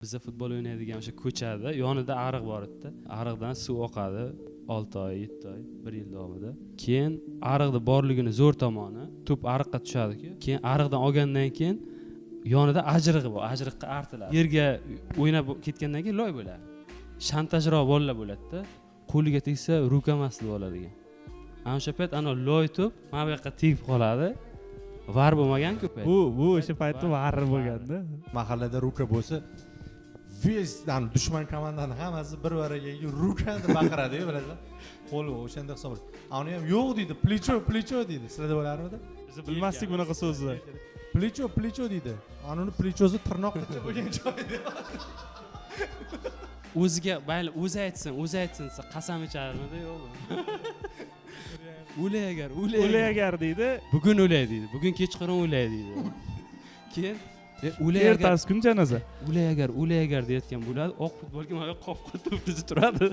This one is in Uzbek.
Bizda futbol o'ynaydigan o'sha ko'chada yonida ariq bor edi. Ariqdan suv oqadi 6 oy, 7 oy, 1 yil davomida. Keyin ariqda borligini zo'r tomoni to'p ariqqa tushadi-ku. Keyin ariqdan olgandan keyin yonida ajrig'i bor, ajriqqa artiladi. Yerga o'ynab ketgandan keyin loy bo'ladi. Shantajroq bolalar bo'ladi-da. Qo'liga tegsa rukamasli bo'ladigan. Ana o'sha payt ana loy to'p mana bu yoqqa tegib qoladi. Var bo'lmagan-ku payt. Bu o'sha paytda var bo'lganda. Mahallada ruka bo'lsa, vestdan dushman komandani hammasi bir baraga ruka deb baqiradi-ku, bilasizlar. Qo'li o'shanda hisoblaydi. Ani ham yo'q deydi, plicho deydi. Sizlarda bo'larmidi? Biz bilmasdik bunaqa so'zni. Plicho deydi. Ani uni plichosi tirnoqgacha bo'lgan joyda. O'ziga mayli o'zi aytsin desa qasam icharmidi yo'qmi? O'lay agar deydi. Bugun o'lay deydi. Bugun kechqurun o'lay deydi. Keyin ertasi kun janoza. O'lay agar deyotgan bo'ladi, oq futbolga mana qop-qop turadi.